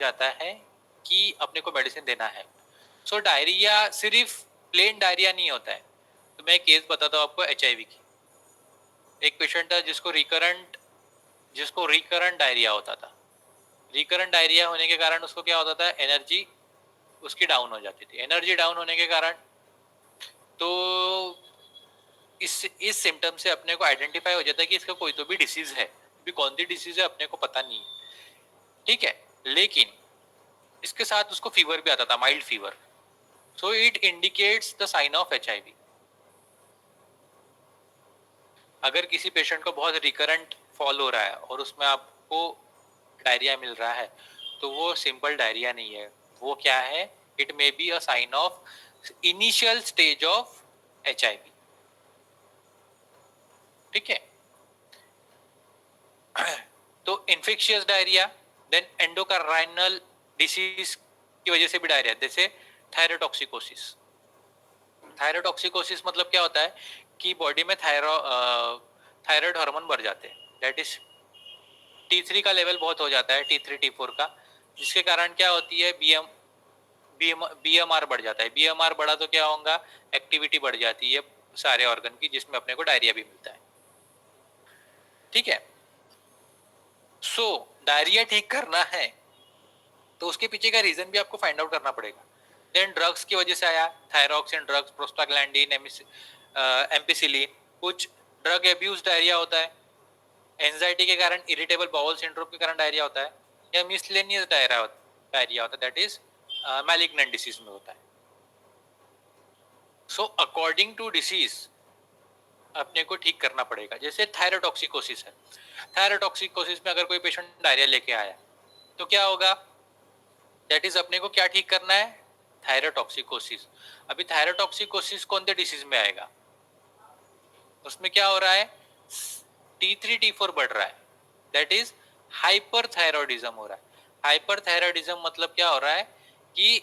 जाता है कि अपने को मेडिसिन देना है। सो डायरिया सिर्फ प्लेन डायरिया नहीं होता है। तो मैं एक केस बताता हूँ आपको एचआईवी की। एक पेशेंट था जिसको रिकरेंट डायरिया होता था। रिकरेंट डायरिया होने के कारण उसको क्या होता था, एनर्जी उसकी डाउन हो जाती थी। एनर्जी डाउन होने के कारण तो इस सिम्टम से अपने को आइडेंटिफाई हो जाता है कि इसका कोई तो भी डिसीज है। अभी कौन सी डिसीज है अपने को पता नहीं है, ठीक है। लेकिन इसके साथ उसको फीवर भी आता था, mild fever. So it indicates the sign of HIV. अगर किसी पेशेंट को बहुत रिकरेंट फॉल हो रहा है और उसमें आपको डायरिया मिल रहा है, तो वो सिंपल डायरिया नहीं है। वो क्या है, it may be a sign of initial stage of HIV, ठीक है। तो infectious diarrhoea, then endocrinal disease की वजह से भी डायरिया, जैसे थायरोटॉक्सिकोसिस। थायरोटॉक्सिकोसिस मतलब क्या होता है कि बॉडी में थायराइड हार्मोन बढ़ जाते हैं, दैट इज T3 का लेवल बहुत हो जाता है, T3 T4 का, जिसके कारण क्या होती है, बीएमआर बढ़ जाता है। बीएमआर बढ़ा तो क्या होगा, एक्टिविटी बढ़ जाती है सारे ऑर्गन की, जिसमें अपने को डायरिया भी मिलता है, ठीक है। सो डायरिया ठीक करना है तो उसके पीछे का रीजन भी आपको फाइंड आउट करना पड़ेगा। देन ड्रग्स की वजह से आया, थायरॉक्सिन ड्रग्स, प्रोस्टाग्लैंडिन, एम्पिसिलिन। कुछ ड्रग एब्यूज डायरिया होता है, एंजाइटी के कारण, इरिटेबल बाउल सिंड्रोम के कारण डायरिया होता है, या मिसलेनियस डायरिया होता है, दैट इज मैलिग्नेंट डिसीज में होता है। सो अकॉर्डिंग टू डिसीज अपने को ठीक करना पड़ेगा। जैसे थायरोटॉक्सिकोसिस है, थायरोटॉक्सिकोसिस में अगर कोई पेशेंट डायरिया लेके आया तो क्या होगा, दैट इज अपने को क्या ठीक करना है, थायरोटॉक्सिकोसिस। अभी थायरोटॉक्सिकोसिस कौन से डिसीज में आएगा, उसमें क्या हो रहा है, T3 T4 बढ़ रहा है, दैट इज हाइपरथायरॉयडिज्म हो रहा है। हाइपरथायरॉयडिज्म मतलब क्या हो रहा है कि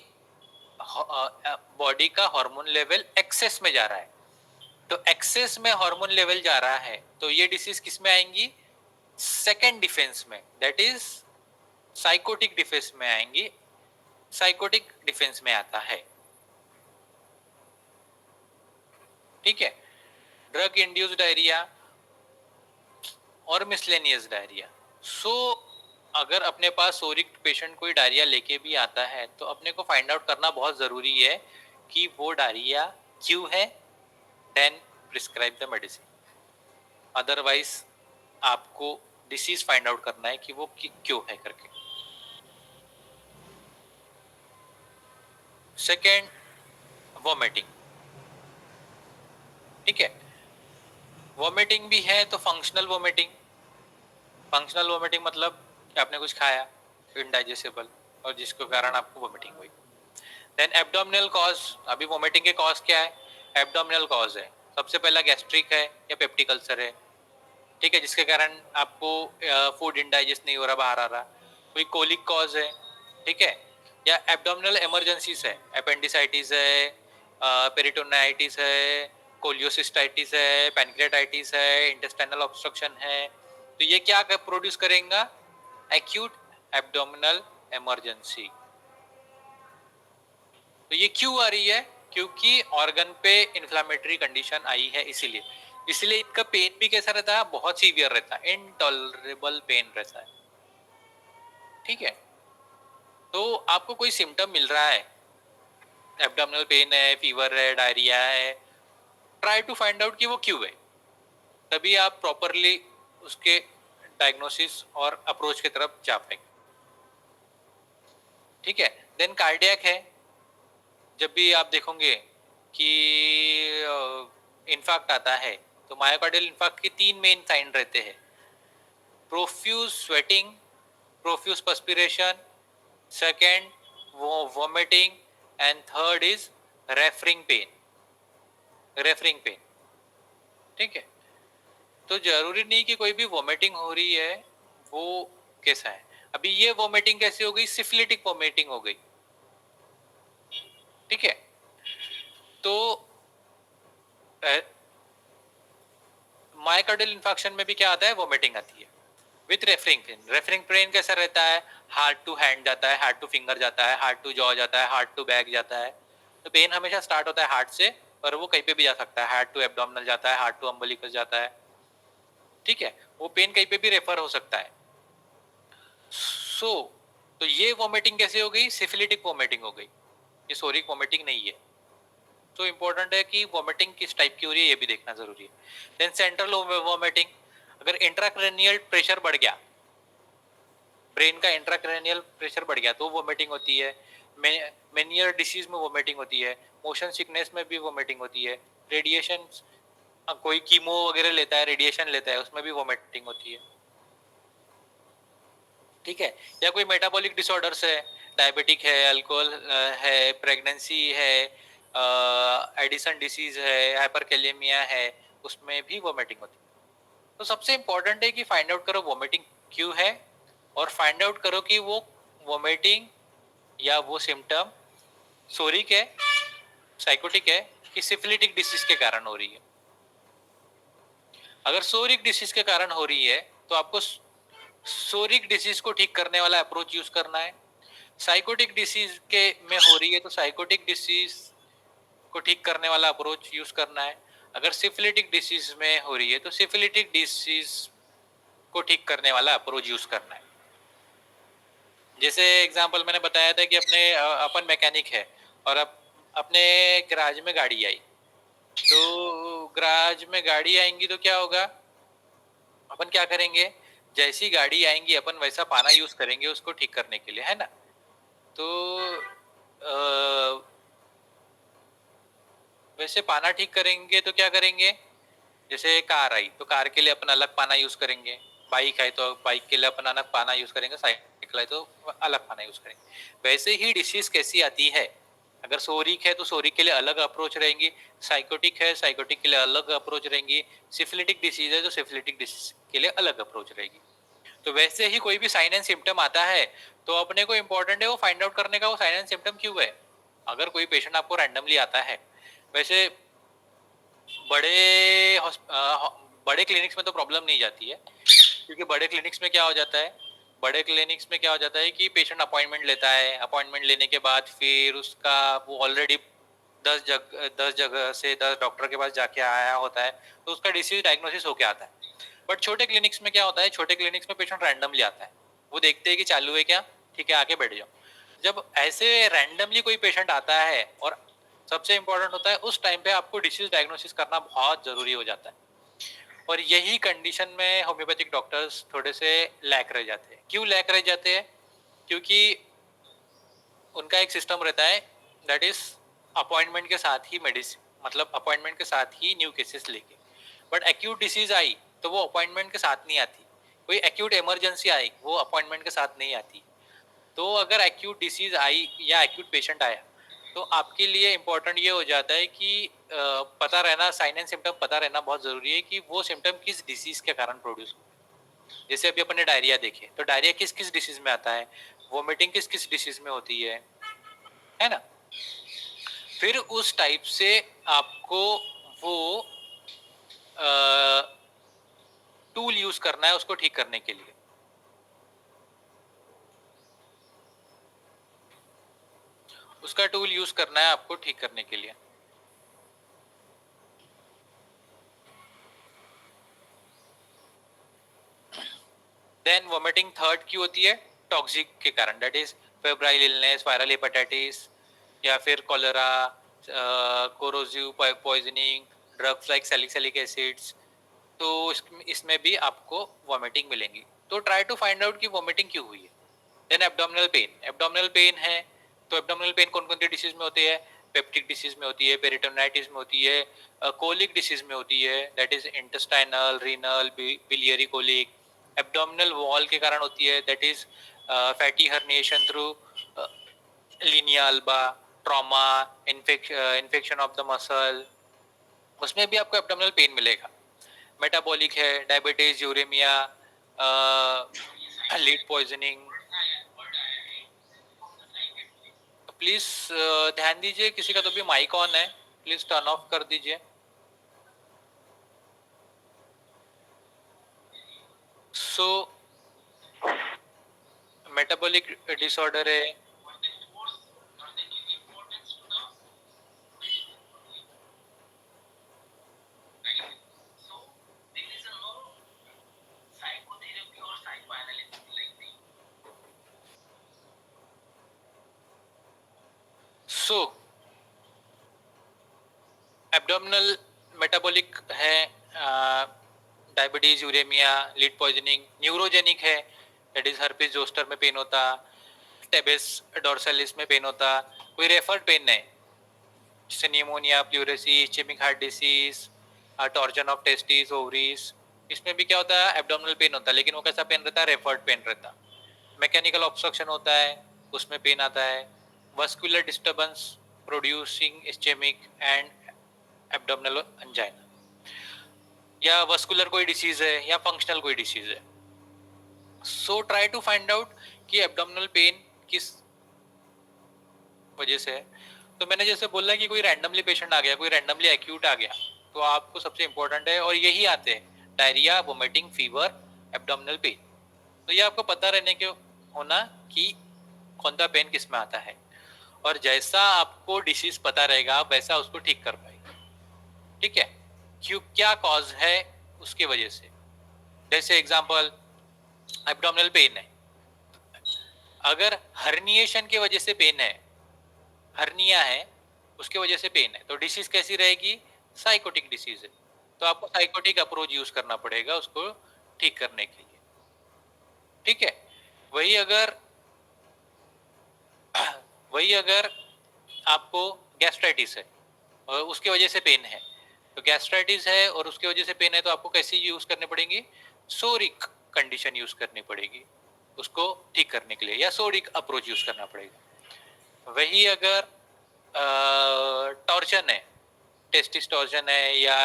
बॉडी का हार्मोन लेवल एक्सेस में जा रहा है। तो एक्सेस में हार्मोन लेवल जा रहा है तो ये डिसीज किस में आएंगी, सेकेंड डिफेंस में, दैट इज साइकोटिक डिफेंस में आएंगी। साइकोटिक डिफेंस में आता है, ठीक है। ड्रग इंड्यूस्ड डायरिया और मिसलेनियस डायरिया। सो अगर अपने पास सोरिक पेशेंट कोई डायरिया लेके भी आता है तो अपने को फाइंड आउट करना बहुत ज़रूरी है कि वो डायरिया क्यों है, then prescribe the medicine. Otherwise आपको डिसीज फाइंड आउट करना है कि वो क्यों है करके। सेकेंड, वॉमिटिंग, ठीक है। वॉमिटिंग भी है तो फंक्शनल वॉमिटिंग। फंक्शनल वॉमिटिंग मतलब कि आपने कुछ खाया इनडाइजेस्टेबल और जिसके कारण आपको वॉमिटिंग हुई। देन एब्डोमिनल कॉज, अभी वॉमिटिंग के कॉज क्या है, एब्डोमिनल कॉज है। सबसे पहला गैस्ट्रिक है या पेप्टिक अल्सर है, ठीक है, जिसके कारण आपको फूड इनडाइजेस्ट नहीं हो रहा, बाहर आ रहा। कोई कोलिक कॉज है, ठीक है, या एब्डोमिनल इमरजेंसीज है, अपेंडिसाइटिस है, पेरिटोनाइटिस है, कोलियोसिस्टाइटिस है, पैनक्रियाटाइटिस है, इंटेस्टाइनल ऑब्स्ट्रक्शन है। तो ये क्या प्रोड्यूस करेगा, एक्यूट एब्डोमिनल इमरजेंसी। तो ये क्यों आ रही है, क्योंकि ऑर्गन पे इन्फ्लामेटरी कंडीशन आई है, इसीलिए। इसलिए इनका पेन भी कैसा रहता है, बहुत सीवियर रहता है, इनटॉलरेबल पेन रहता है, ठीक है। तो आपको कोई सिम्टम मिल रहा है, एब्डोमिनल पेन है, फीवर है, डायरिया है, ट्राई टू फाइंड आउट कि वो क्यों है, तभी आप प्रॉपरली उसके डायग्नोसिस और अप्रोच की तरफ जा पाएंगे, ठीक है। देन कार्डियक है, जब भी आप देखोगे कि इन्फाक्ट आता है तो मायोकार्डियल इन्फाक्ट के 3 मेन साइन रहते हैं, profuse sweating, profuse perspiration, second वो vomiting, and third is referring pain, referring pain, ठीक है। तो जरूरी नहीं कि कोई भी वॉमिटिंग हो रही है वो कैसा है। अभी ये वॉमिटिंग कैसी हो गई, सिफिलिटिक वॉमिटिंग हो गई, ठीक है। तो मायोकार्डियल इन्फेक्शन में भी क्या आता है, वॉमिटिंग आती है। With referring pain. Referring pain कैसा रहता है, हार्ट टू हैंड जाता है, हार्ट टू फिंगर जाता है, हार्ट टू जॉ जाता है, हार्ट टू बैक जाता है। तो पेन हमेशा स्टार्ट होता है हार्ट से, पर वो कहीं पे भी जा सकता है, हार्ट टू एब्डोमिनल जाता है, हार्ट टू अम्बिलिकस जाता है, ठीक है, वो पेन कहीं पे भी रेफर हो सकता है। सो तो ये वॉमिटिंग कैसे हो गई, सिफिलिटिक वॉमिटिंग हो गई, ये सोरिक वॉमिटिंग नहीं है। तो इंपॉर्टेंट है कि वॉमिटिंग किस टाइप की हो रही है ये भी देखना जरूरी है। देन सेंट्रल वॉमिटिंग, अगर इंट्राक्रैनियल प्रेशर बढ़ गया, ब्रेन का इंट्राक्रैनियल प्रेशर बढ़ गया तो वोमिटिंग होती है। मेनियर डिसीज में वोमिटिंग होती है, मोशन सिकनेस में भी वोमिटिंग होती है, रेडिएशन, कोई कीमो वगैरह लेता है, रेडिएशन लेता है, उसमें भी वोमिटिंग होती है, ठीक है। या कोई मेटाबॉलिक डिसऑर्डर्स है, डायबिटिक है, अल्कोहल है, प्रेगनेंसी है, एडिसन डिसीज है, हाइपरकैलेमिया है, उसमें भी वोमिटिंग होती है। तो सबसे इंपॉर्टेंट है कि फाइंड आउट करो वोमिटिंग क्यों है, और फाइंड आउट करो कि वो वोमिटिंग या वो सिम्टम सोरिक है, साइकोटिक है, कि सिफिलिटिक डिसीज के कारण हो रही है। अगर सोरिक डिसीज के कारण हो रही है तो आपको सोरिक डिसीज को ठीक करने वाला अप्रोच यूज करना है। साइकोटिक डिसीज के में हो रही है तो साइकोटिक डिसीज को ठीक करने वाला अप्रोच यूज करना है। अगर सिफिलिटिक डिसीज में हो रही है तो सिफिलिटिक डिसीज को ठीक करने वाला अप्रोच यूज करना है। जैसे एग्जांपल मैंने बताया था कि अपन मैकेनिक है और अब अपने गैराज में गाड़ी आई, तो गैराज में गाड़ी आएंगी तो क्या होगा, अपन क्या करेंगे, जैसी गाड़ी आएंगी अपन वैसा पाना यूज करेंगे उसको ठीक करने के लिए, है ना। तो वैसे पाना ठीक करेंगे तो क्या करेंगे, जैसे कार आई तो कार के लिए अपन अलग पाना यूज करेंगे, बाइक आई तो बाइक के लिए अपन अलग पाना यूज करेंगे, साइकिल आई तो अलग पाना यूज करेंगे। वैसे ही डिसीज कैसी आती है, अगर सोरिक है तो सोरिक के लिए अलग अप्रोच रहेंगी, साइकोटिक है साइकोटिक के लिए अलग अप्रोच रहेंगी, सिफिलिटिक डिसीज है तो सिफिलिटिक डिसीज के लिए अलग अप्रोच रहेगी। तो वैसे ही कोई भी साइन एंड सिम्टम आता है तो अपने को इम्पोर्टेंट है वो फाइंड आउट करने का वो साइन एंड सिम्टम क्यों है। अगर कोई पेशेंट आपको रैंडमली आता है, वैसे बड़े बड़े क्लिनिक्स में तो प्रॉब्लम नहीं जाती है, क्योंकि बड़े क्लिनिक्स में क्या हो जाता है, बड़े क्लिनिक्स में क्या हो जाता है कि पेशेंट अपॉइंटमेंट लेता है, अपॉइंटमेंट लेने के बाद फिर उसका वो ऑलरेडी 10 जगह से 10 डॉक्टर के पास जाके आया होता है, तो उसका डिसीज डायग्नोसिस होके आता है। बट छोटे क्लिनिक्स में क्या होता है, छोटे क्लिनिक्स में पेशेंट रैंडमली आता है, वो देखते हैं कि चालू है क्या, ठीक है आके बैठ जाओ। जब ऐसे रैंडमली कोई पेशेंट आता है और सबसे इंपॉर्टेंट होता है उस टाइम पे आपको डिसीज डायग्नोसिस करना बहुत जरूरी हो जाता है, और यही कंडीशन में होम्योपैथिक डॉक्टर्स थोड़े से लैक रह जाते हैं। क्यों लैक रह जाते हैं, क्योंकि उनका एक सिस्टम रहता है दैट इज अपॉइंटमेंट के साथ ही मेडिसिन, मतलब अपॉइंटमेंट के साथ ही न्यू केसेस लेके। बट एक्यूट डिसीज आई तो वो अपॉइंटमेंट के साथ नहीं आती, कोई एक्यूट इमरजेंसी आई वो अपॉइंटमेंट के साथ नहीं आती। तो अगर एक्यूट डिसीज आई या एक्यूट पेशेंट आया तो आपके लिए इम्पोर्टेंट ये हो जाता है कि पता रहना, साइन एंड सिम्टम पता रहना बहुत ज़रूरी है कि वो सिम्टम किस डिसीज़ के कारण प्रोड्यूस हो। जैसे अभी अपन ने डायरिया देखे तो डायरिया किस किस डिसीज़ में आता है, वोमिटिंग किस किस डिसीज़ में होती है ना। फिर उस टाइप से आपको वो टूल यूज़ करना है उसको ठीक करने के लिए। उसका टूल यूज़ करना है आपको ठीक करने के लिए। देन वोमिटिंग थर्ड की होती है टॉक्सिक के कारण, that is febrile illness, viral hepatitis, या फिर cholera, corrosive poisoning, drugs like salicylic acids. तो इसमें भी आपको वोमिटिंग मिलेंगी। तो ट्राई टू फाइंड आउट कि वोमिटिंग क्यों हुई है। Then abdominal pain, abdominal pain है तो एब्डोमिनल पेन कौन कौन सी डिसीज में होती है, पेप्टिक डिसीज में होती है, पेरिटोनाइटिस में होती है, कोलिक डिसीज में होती है, that is intestinal, renal, biliary colic. Abdominal wall के कारण होती है, that is fatty herniation through linea alba, trauma, infection of the muscle, उसमें भी आपको एब्डोमिनल पेन मिलेगा। मेटाबॉलिक है, diabetes, uraemia, lead poisoning. Please ध्यान दीजिए, किसी का तो भी माइक ऑन है, प्लीज टर्न ऑफ कर दीजिए। सो मेटाबॉलिक डिसऑर्डर है, सो एब्डोमिनल मेटाबॉलिक है, diabetes, uraemia, lead poisoning, neurogenic है, दैट इज हर्पिस जोस्टर में पेन होता, टेबेस डोर्सालिस में पेन होता, कोई रेफर्ड पेन है जैसे pneumonia, pleurisy, ischaemic heart disease, torsion of testis, ovaries, इसमें भी क्या होता है, एब्डोमिनल पेन होता है, लेकिन वो कैसा पेन रहता है, रेफर्ड पेन रहता है। मैकेनिकल ऑब्स्ट्रक्शन होता है, उसमें पेन आता है। Vascular disturbance producing ischaemic and abdominal angina, या वस्कुलर कोई डिसीज है या फंक्शनल कोई डिसीज है। So try to find out कि एब्डोमिनल पेन किस वजह से है। तो मैंने जैसे बोला कि कोई रैंडमली पेशेंट आ गया, कोई रैंडमली एक्यूट आ गया, तो आपको सबसे इंपॉर्टेंट है, और यही आते हैं diarrhoea, vomiting, fever, abdominal pain. तो ये आपको पता रहने के होना कि कौन सा पेन किस में आता है, और जैसा आपको डिसीज पता रहेगा आप वैसा उसको ठीक कर पाएंगे। ठीक है, क्यों, क्या कॉज है उसके वजह से। जैसे एग्जांपल एब्डोमिनल पेन है, अगर हर्निएशन की वजह से पेन है, हर्निया है उसके वजह से पेन है, तो डिसीज कैसी रहेगी, साइकोटिक डिसीज है, तो आपको साइकोटिक अप्रोच यूज करना पड़ेगा उसको ठीक करने के लिए। ठीक है, वही अगर वही अगर आपको गैस्ट्राइटिस है और उसके वजह से पेन है, तो गैस्ट्राइटिस है और उसके वजह से पेन है, तो आपको कैसी यूज करनी पड़ेगी, सोरिक कंडीशन यूज करनी पड़ेगी उसको ठीक करने के लिए, या सोरिक अप्रोच यूज करना पड़ेगा। वही अगर टॉर्जन है, टेस्टिस टॉर्जन है या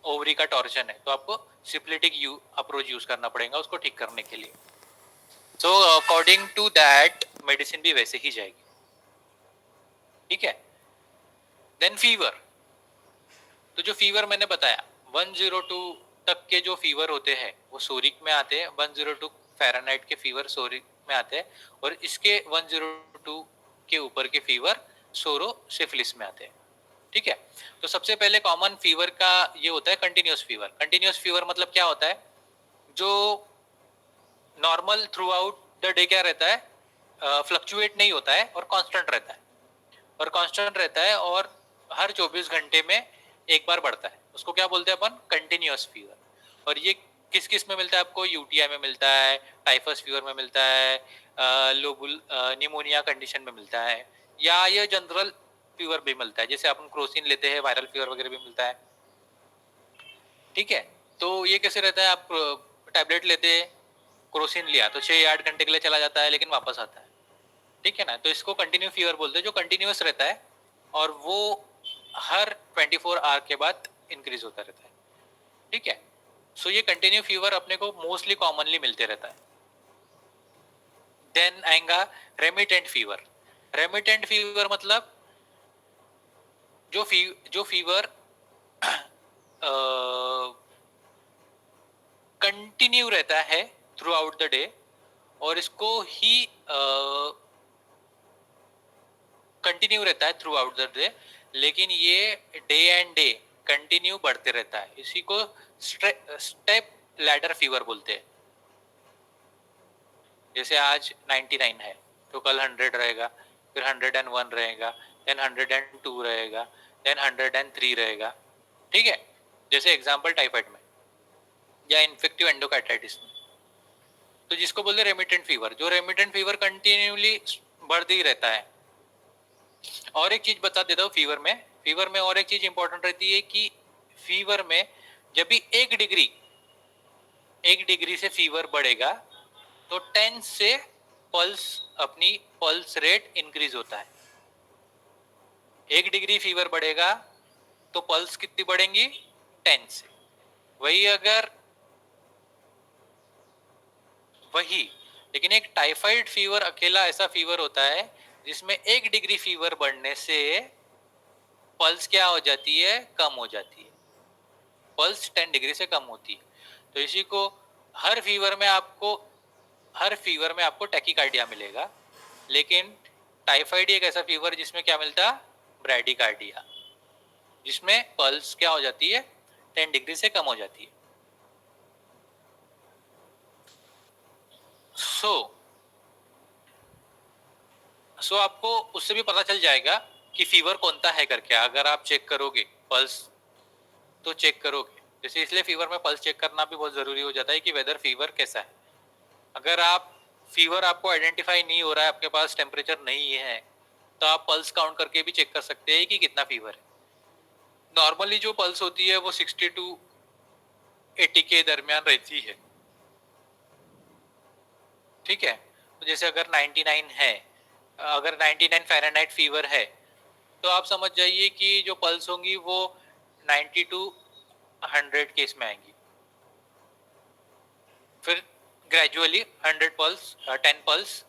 ओवरी का टॉर्जन है, तो आपको सिप्लिटिक अप्रोच यूज करना पड़ेगा उसको ठीक करने के लिए। So according to that medicine भी वैसे ही जाएगी। ठीक है, देन फीवर। तो जो फीवर मैंने बताया 102 तक के जो फीवर होते हैं वो सोरिक में आते हैं, 102 फ़ारेनहाइट के फीवर सोरिक में आते हैं, और इसके 102 के ऊपर के फीवर सोरो सिफिलिस में आते हैं। ठीक है, तो सबसे पहले कॉमन फीवर का ये होता है कंटिन्यूस फीवर। कंटिन्यूस फीवर मतलब क्या होता है, जो normal through out the day क्या रहता है, फ्लक्चुएट नहीं होता है और कांस्टेंट रहता है, और कांस्टेंट रहता है और हर 24 घंटे में एक बार बढ़ता है, उसको क्या बोलते हैं अपन, कंटिन्यूस फीवर। और ये किस किस में मिलता है आपको, यूटीआई में मिलता है, टाइफस फीवर में मिलता है, लोबुल निमोनिया कंडीशन में मिलता है, या ये जनरल फीवर भी मिलता है, जैसे अपन क्रोसिन लेते हैं, वायरल फीवर वगैरह भी मिलता है। ठीक है, तो ये कैसे रहता है, आप टैबलेट लेते हैं, क्रोसिन लिया तो 6 या 8 घंटे के लिए चला जाता है लेकिन वापस आता है। ठीक है ना, तो इसको कंटिन्यू फीवर बोलते हैं, जो कंटिन्यूस रहता है और वो हर 24 आवर के बाद इंक्रीज होता रहता है। ठीक है, सो ये कंटिन्यू फीवर अपने को मोस्टली कॉमनली मिलते रहता है। देन आएगा रेमिटेंट फीवर। रेमिटेंट फीवर मतलब जो फीवर कंटिन्यू रहता है थ्रू आउट द डे, और इसको ही कंटिन्यू रहता है थ्रू आउट द डे, लेकिन ये डे एंड डे कंटिन्यू बढ़ते रहता है, इसी को स्टेप लैडर फीवर बोलते हैं। जैसे आज 99 है तो कल 100 रहेगा, फिर 101 रहेगा, देन 102 रहेगा, देन 103 रहेगा। ठीक है, जैसे एग्जांपल टाइफाइड में या इन्फेक्टिव एंडोकार्टाइटिस में, तो जिसको बोलते हैं रेमिटेंट फीवर, जो रेमिटेंट फीवर कंटिन्यूली बढ़ते ही रहता है। और एक चीज बता देता हूँ, फीवर में और एक चीज इंपॉर्टेंट रहती है कि फीवर में जब भी 1 डिग्री से फीवर बढ़ेगा तो 10 से अपनी पल्स रेट इंक्रीज होता है। 1 डिग्री फीवर बढ़ेगा तो पल्स कितनी बढ़ेंगी, 10 से। वही लेकिन एक टाइफाइड फीवर अकेला ऐसा फीवर होता है जिसमें 1 डिग्री फीवर बढ़ने से पल्स क्या हो जाती है, कम हो जाती है, पल्स 10 डिग्री से कम होती है। तो इसी को हर फीवर में आपको हर फीवर में आपको टैकीकार्डिया मिलेगा, लेकिन टाइफाइड एक ऐसा फीवर जिसमें क्या मिलता है, ब्रैडीकार्डिया, जिसमें पल्स क्या हो जाती है, 10 डिग्री से कम हो जाती है। सो आपको उससे भी पता चल जाएगा कि फीवर कौन सा है करके, अगर आप चेक करोगे पल्स तो चेक करोगे। जैसे इसलिए फीवर में पल्स चेक करना भी बहुत जरूरी हो जाता है कि वेदर फीवर कैसा है। अगर आप फीवर आपको आइडेंटिफाई नहीं हो रहा है, आपके पास टेम्परेचर नहीं है, तो आप पल्स काउंट करके भी चेक कर सकते हैं कि कितना फीवर है। नॉर्मली जो पल्स होती है वो 60 टू 80 के दरमियान रहती है, ठीक है। तो जैसे अगर 99 है, अगर 99 फ़ारेनहाइट फीवर है, तो आप समझ जाइए कि जो पल्स होंगी वो 90 टू 100 के इसमें आएंगी। फिर ग्रेजुअली 100 पल्स 10 पल्स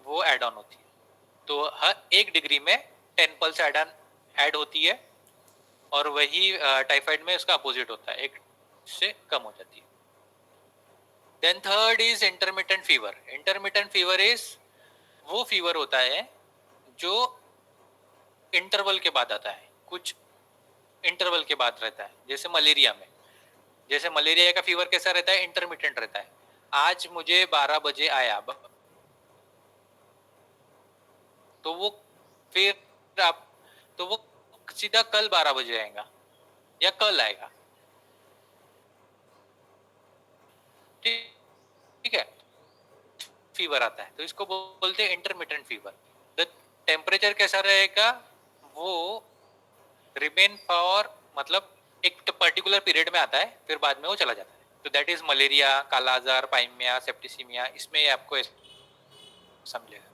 वो ऐड ऑन होती है। तो हर 1 डिग्री में 10 पल्स ऐड होती है, और वही टाइफाइड में उसका अपोजिट होता है, 1 से कम हो जाती है। Then third is intermittent fever. Intermittent fever is वो फीवर होता है जो इंटरवल के बाद आता है, कुछ इंटरवल के बाद रहता है। जैसे मलेरिया में, जैसे मलेरिया का फीवर कैसा रहता है, इंटरमिटेंट रहता है। आज मुझे 12 बजे आया, तो वो फिर आप तो वो सीधा कल 12 बजे आएगा या कल आएगा, ठीक है। फीवर आता है तो इसको बोलते हैं इंटरमिटेंट फीवर। द टेम्परेचर कैसा रहेगा, वो रिमेन फॉर मतलब एक पर्टिकुलर पीरियड में आता है, फिर बाद में वो चला जाता है। तो दैट इज मलेरिया, काला आजार, पाइमिया, सेप्टिसिमिया, इसमें आपको समझेगा,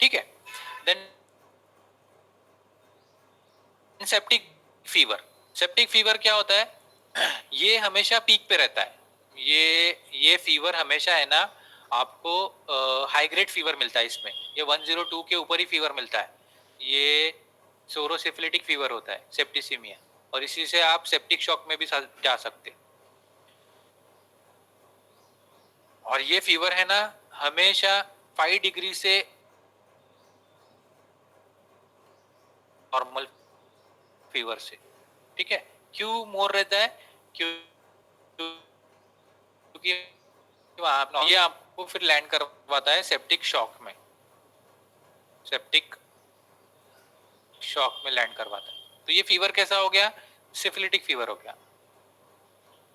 ठीक है। Then septic fever. Septic fever क्या होता है, ये हमेशा पीक पे रहता है। ये फीवर हमेशा है ना, आपको हाई ग्रेड फीवर मिलता है इसमें, ये 102 के ऊपर ही फीवर मिलता है। ये सोरोसिफिलिटिक फीवर होता है, सेप्टिसिमिया, और इसी से आप सेप्टिक शॉक में भी जा सकते। और ये फीवर है ना हमेशा 5 डिग्री से नॉर्मल फीवर से, ठीक है। क्यों मोर रहता है, क्योंकि ये आपको फिर लैंड करवाता है सेप्टिक शॉक में, सेप्टिक शॉक में लैंड करवाता है। तो ये फीवर कैसा हो गया, सिफिलिटिक फीवर हो गया।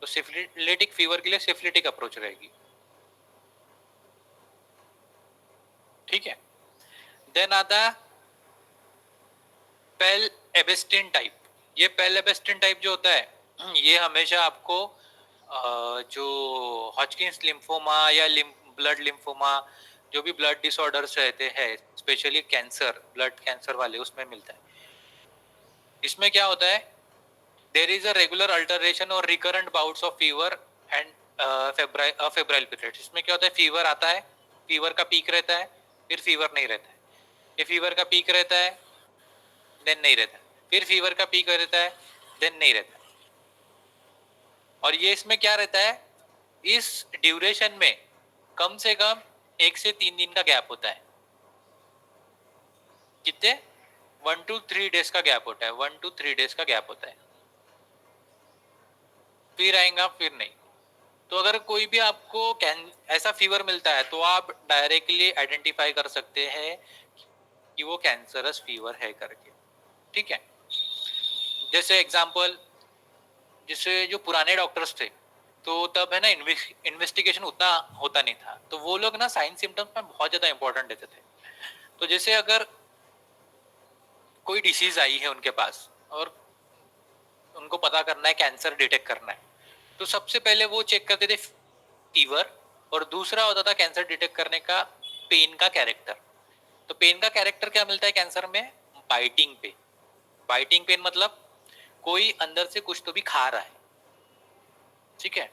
तो सिफिलिटिक फीवर के लिए सिफिलिटिक अप्रोच रहेगी, ठीक है। देन आता पेल एबेस्टिन टाइप। ये पेल एबेस्टिन टाइप जो होता है, ये हमेशा आपको जो हॉजकिंस लिम्फोमा या ब्लड लिम्फोमा, जो भी ब्लड डिसऑर्डर्स रहते हैं, स्पेशली कैंसर, ब्लड कैंसर वाले, उसमें मिलता है। इसमें क्या होता है, there is a regular alteration और recurrent bouts of fever and febrile periods. इसमें क्या होता है, फीवर आता है, फीवर का पीक रहता है, फिर फीवर नहीं रहता है, ये फीवर का पीक रहता है, देन नहीं रहता, फिर फीवर का पीक रहता है, देन नहीं रहता। और ये इसमें क्या रहता है, इस ड्यूरेशन में कम से कम 1 से 3 दिन का गैप होता है। कितने, 1 to 3 डेज का गैप होता है, 1 to 3 डेज का गैप होता है, फिर आएगा फिर नहीं। तो अगर कोई भी आपको ऐसा फीवर मिलता है, तो आप डायरेक्टली आइडेंटिफाई कर सकते हैं कि वो कैंसरस फीवर है करके, ठीक है। जैसे एग्जांपल, जैसे जो पुराने डॉक्टर्स थे, तो तब है ना इन्वेस्टिगेशन उतना होता नहीं था, तो वो लोग ना साइन सिम्टम्स में बहुत ज्यादा इंपॉर्टेंट देते थे। तो जैसे अगर कोई डिसीज आई है उनके पास और उनको पता करना है, कैंसर डिटेक्ट करना है, तो सबसे पहले वो चेक करते थे फीवर, और दूसरा होता था कैंसर डिटेक्ट करने का पेन का कैरेक्टर। तो पेन का कैरेक्टर क्या मिलता है कैंसर में, बाइटिंग पेन। बाइटिंग पेन मतलब कोई अंदर से कुछ तो भी खा रहा है, ठीक है।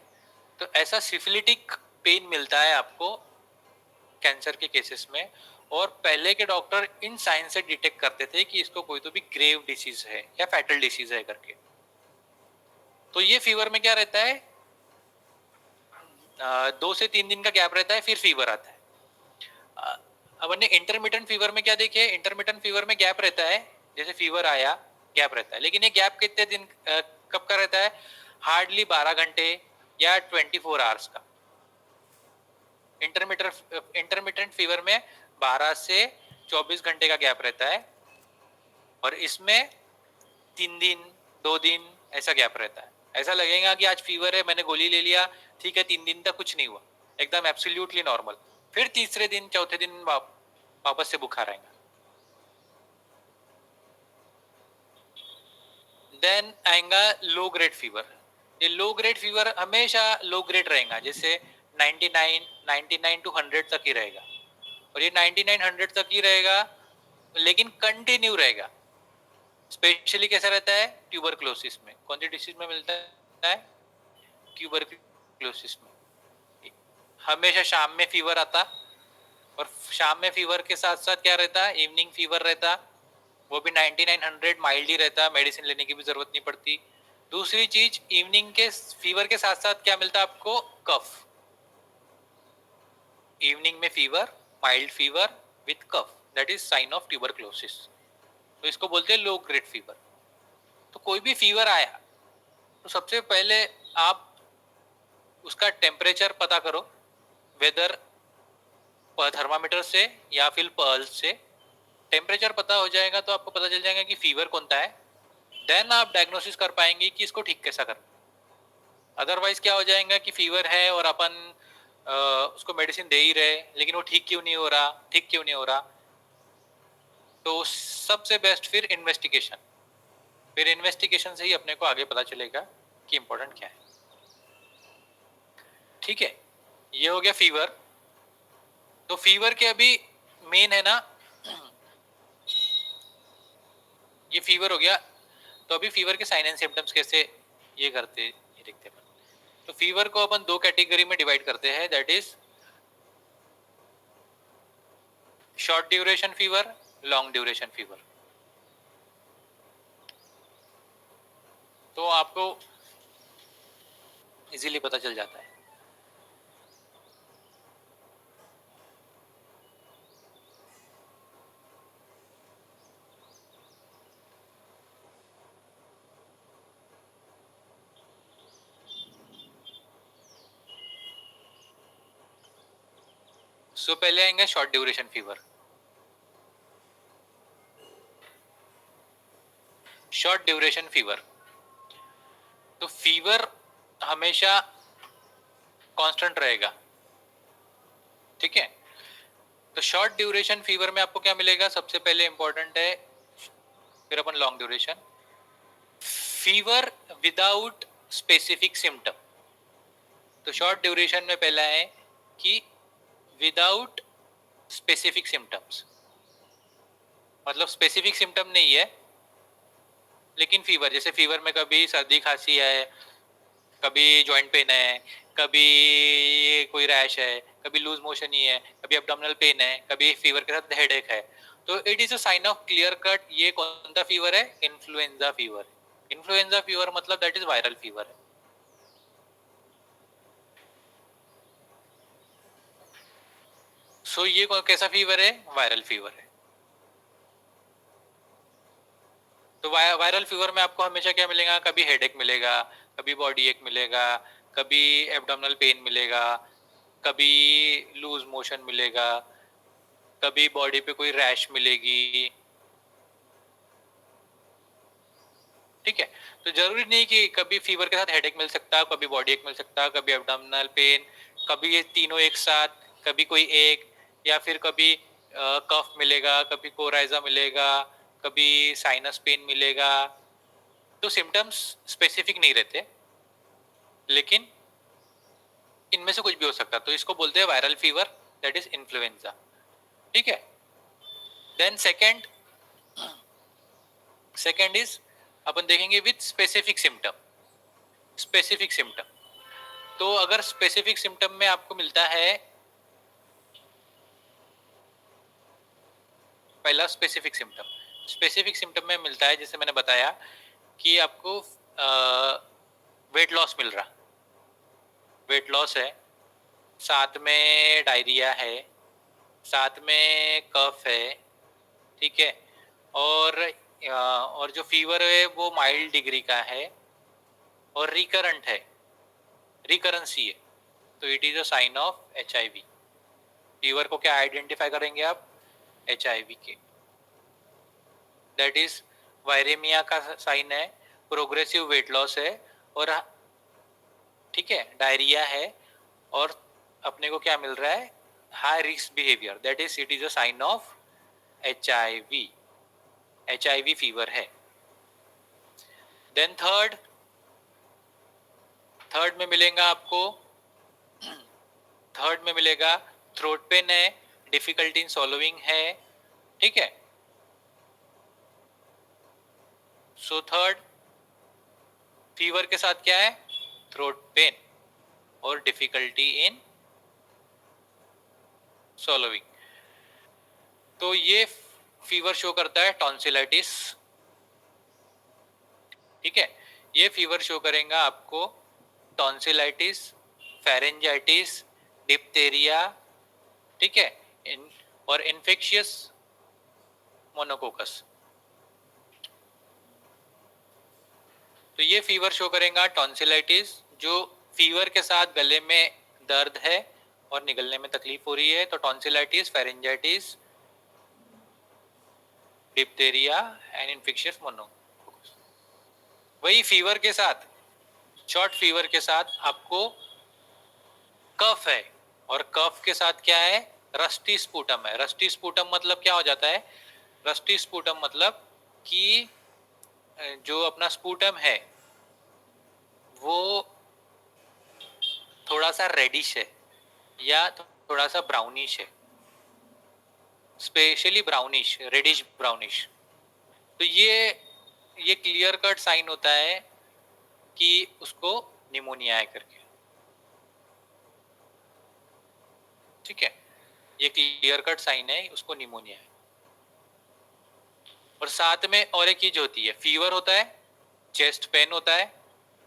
तो ऐसा सिफिलिटिक पेन मिलता है आपको कैंसर के केसेस में, और पहले के डॉक्टर इन साइन से डिटेक्ट करते थे कि इसको कोई तो भी ग्रेव डिसीज है या फैटल डिसीज है करके। तो ये फीवर में क्या रहता है, 2 से 3 दिन का गैप रहता है, फिर फीवर आता है। अब हमने इंटरमिटेंट फीवर में क्या देखे, इंटरमिटेंट फीवर में गैप रहता है, जैसे फीवर आया गैप रहता है, लेकिन ये गैप कितने दिन कब का रहता है, हार्डली 12 घंटे या 24 आवर्स का। इंटरमिटेंट फीवर में 12 से 24 घंटे का गैप रहता है, और इसमें 3 दिन 2 दिन ऐसा गैप रहता है। ऐसा लगेगा कि आज फीवर है, मैंने गोली ले लिया, ठीक है, 3 दिन तक कुछ नहीं हुआ, एकदम एब्सोल्युटली नॉर्मल, फिर तीसरे दिन चौथे दिन वापस से बुखार आएगा। देन आएगा लो ग्रेड फीवर। ये लो ग्रेड फीवर हमेशा लो ग्रेड रहेगा, जैसे 99 टू 100 तक ही रहेगा, और ये 99 100 तक ही रहेगा, लेकिन कंटिन्यू रहेगा। स्पेशली कैसा रहता है, ट्यूबरक्लोसिस में। कौन सी डिसीज में मिलता है, ट्यूबरक्लोसिस में। हमेशा शाम में फीवर आता, और शाम में फीवर के साथ साथ क्या रहता है, इवनिंग फीवर रहता, वो भी 99 100 माइल्ड ही रहता, मेडिसिन लेने की भी जरूरत नहीं पड़ती। दूसरी चीज, इवनिंग के फीवर के साथ साथ क्या मिलता है आपको, कफ। इवनिंग में fever, mild fever with cough, that is sign of tuberculosis, तो इसको बोलते हैं लो ग्रेड फीवर। तो कोई भी फीवर आया तो सबसे पहले आप उसका टेम्परेचर पता करो, वेदर थर्मामीटर से या फिर पल्स से। टेम्परेचर पता हो जाएगा तो आपको पता चल जाएगा कि फीवर कौन सा है, देन आप डायग्नोसिस कर पाएंगे कि इसको ठीक कैसा करना। अदरवाइज क्या हो जाएगा कि फीवर है और अपन उसको मेडिसिन दे ही रहे, लेकिन वो ठीक क्यों नहीं हो रहा, ठीक क्यों नहीं हो रहा। तो सबसे बेस्ट फिर इन्वेस्टिगेशन, फिर इन्वेस्टिगेशन से ही अपने को आगे पता चलेगा कि इंपॉर्टेंट क्या है। ठीक है, ये हो गया फीवर। तो फीवर के अभी मेन है ना, ये फीवर हो गया। तो अभी फीवर के साइन एंड सिम्टम्स कैसे ये करते, ये देखते हैं। तो फीवर को अपन 2 कैटेगरी में डिवाइड करते हैं, that is short duration fever, long duration fever. तो आपको इजीली पता चल जाता है। सो पहले आएंगे short duration fever. Short duration fever, तो फीवर हमेशा कांस्टेंट रहेगा, ठीक है। तो शॉर्ट ड्यूरेशन फीवर में आपको क्या मिलेगा, सबसे पहले इंपॉर्टेंट है, फिर अपन long duration fever without specific symptom. तो शॉर्ट ड्यूरेशन में पहला है कि विदाउट स्पेसिफिक सिम्टम्स, मतलब स्पेसिफिक सिम्टम नहीं है लेकिन फीवर, जैसे फीवर में कभी सर्दी खांसी है, कभी जॉइंट पेन है, कभी कोई रैश है, कभी लूज मोशन ही है, कभी एब्डोमिनल पेन है, कभी फीवर के साथ हेडेक है, तो it is a sign of clear cut ये कौन सा फीवर है, इन्फ्लुएंजा फीवर। इन्फ्लुएंजा फीवर मतलब दैट इज वायरल फीवर है। सो ये कैसा फीवर है, वायरल फीवर है। तो वायरल फीवर में आपको हमेशा क्या मिलेगा, कभी हेडेक मिलेगा, कभी बॉडी एक मिलेगा, कभी एब्डोमिनल पेन मिलेगा, कभी लूज मोशन मिलेगा, कभी बॉडी पे कोई रैश मिलेगी, ठीक है। तो जरूरी नहीं कि कभी फीवर के साथ हेडेक मिल सकता, कभी बॉडी एक मिल सकता, कभी एब्डोमिनल पेन, कभी ये तीनों एक साथ, कभी कोई एक, या फिर कभी कफ मिलेगा, कभी कोराइजा मिलेगा, कभी साइनस पेन मिलेगा। तो सिम्टम्स स्पेसिफिक नहीं रहते, लेकिन इनमें से कुछ भी हो सकता, तो इसको बोलते हैं viral fever, that is influenza, ठीक है। देन सेकेंड इज अपन देखेंगे with specific symptom. Specific symptom, तो अगर स्पेसिफिक सिम्टम में आपको मिलता है, पहला स्पेसिफिक सिम्टम में मिलता है, जैसे मैंने बताया कि आपको वेट लॉस मिल रहा, वेट लॉस है, साथ में डायरिया है, साथ में कफ है, ठीक है, और जो फीवर है वो माइल्ड डिग्री का है और रिकरेंट है, रिकरेंसी है, तो it is a sign of HIV। Fever को क्या आइडेंटिफाई करेंगे आप? HIV के, दैट इज वायरेमिया का साइन है, प्रोग्रेसिव वेट लॉस है, और ठीक है डायरिया है, और अपने को क्या मिल रहा है? High risk behaviour, that is it is a sign of HIV। HIV fever है। देन थर्ड में मिलेगा आपको, थर्ड में मिलेगा थ्रोट पेन है, डिफिकल्टी इन सॉलोइंग है, ठीक है। सो थर्ड फीवर के साथ क्या है? थ्रोट पेन और डिफिकल्टी इन सॉलोइंग। तो ये फीवर शो करता है टॉन्सिलाइटिस, ठीक है। ये फीवर शो करेगा आपको टॉन्सिलाइटिस, फेरेंजाइटिस, डिप्थेरिया, ठीक है, और इन्फेक्शियस मोनोकोकस। तो ये फीवर शो करेगा टॉन्सिलाइटिस, जो फीवर के साथ गले में दर्द है और निगलने में तकलीफ हो रही है, तो tonsillitis, pharyngitis, diphtheria and infectious monococcus. वही फीवर के साथ, शॉर्ट फीवर के साथ आपको कफ है, और कफ के साथ क्या है? रस्टी स्पूटम है। रस्टी स्पूटम मतलब क्या हो जाता है? रस्टी स्पूटम मतलब कि जो अपना स्पूटम है वो थोड़ा सा रेडिश है या थोड़ा सा ब्राउनिश है, स्पेशली ब्राउनिश, रेडिश ब्राउनिश। तो ये क्लियर कट साइन होता है कि उसको निमोनिया है करके, ठीक है। ये क्लियर कट साइन है उसको निमोनिया है। और साथ में और एक चीज होती है, फीवर होता है, चेस्ट पेन होता है,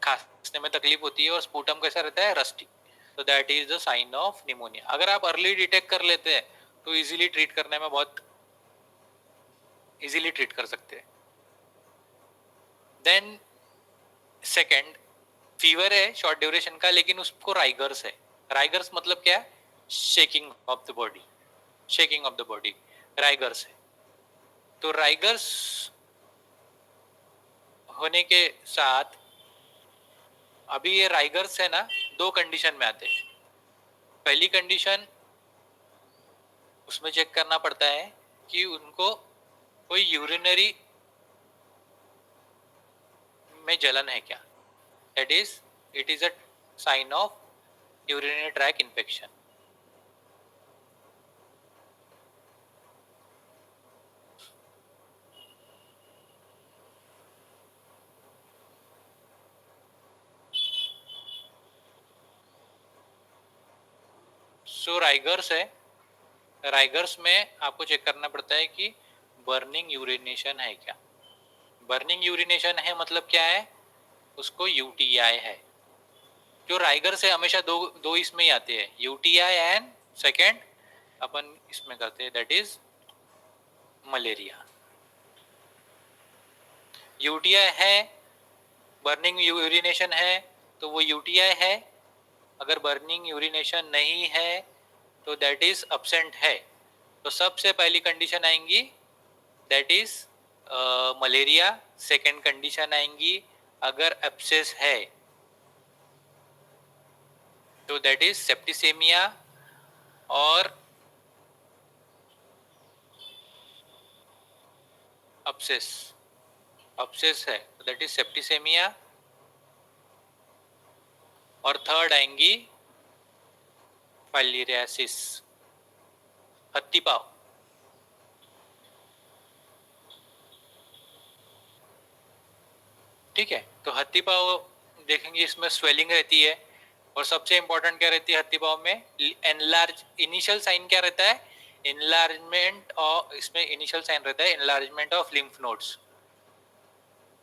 खांसने में तकलीफ होती है, और स्पूटम कैसा रहता है? रस्टी। तो that is the sign of pneumonia. अगर आप अर्ली डिटेक्ट कर लेते हैं तो इजीली ट्रीट करने में बहुत इजीली ट्रीट कर सकते हैं। देन सेकंड, फीवर है शॉर्ट ड्यूरेशन का, लेकिन उसको राइगर्स है। राइगर्स मतलब क्या है? Shaking of the body, shaking of the body, rigors है। तो राइगर्स होने के साथ, अभी ये राइगर्स है ना, दो कंडीशन में आते हैं। पहली कंडीशन, उसमें चेक करना पड़ता है कि उनको कोई यूरिनरी में जलन है क्या, that is it is a sign of urinary tract infection. So rigors है, राइगर्स में आपको चेक करना पड़ता है कि बर्निंग यूरिनेशन है क्या। बर्निंग यूरिनेशन है मतलब क्या है? उसको यूटीआई है। जो राइगर्स है हमेशा दो दो इसमें ही आते हैं, यूटीआई एंड सेकेंड अपन इसमें करते हैं, दैट इज मलेरिया। यूटीआई है, बर्निंग यूरिनेशन है, तो वो यूटीआई है। अगर बर्निंग यूरिनेशन नहीं है तो दैट इज अब्सेंट है। तो सबसे पहली कंडीशन आएंगी that is malaria. Second condition आएंगी अगर एब्सेस है तो दैट इज सेप्टिसेमिया, और अब्सेस, अब्सेस है तो दैट इज सेप्टिसेमिया। और थर्ड आएंगी फाइलिरियासिस, हत्ती पाव। ठीक है, तो हत्ती पाव देखेंगे, इसमें स्वेलिंग रहती है, और सबसे इंपॉर्टेंट क्या रहती है हत्ती पाव में? एनलार्ज। इनिशियल साइन क्या रहता है? एनलार्जमेंट, और इसमें इनिशियल साइन रहता है enlargement of lymph nodes,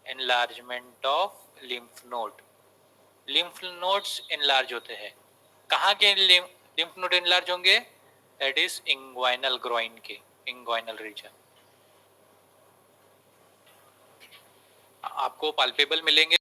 enlargement of lymph node. Lymph nodes enlarge होते हैं। कहाँ के लिम्फ नोड इनलार्ज होंगे दैट इज इंग्वाइनल ग्रोइन के, इंग्वाइनल रीजन आपको पाल्पेबल मिलेंगे।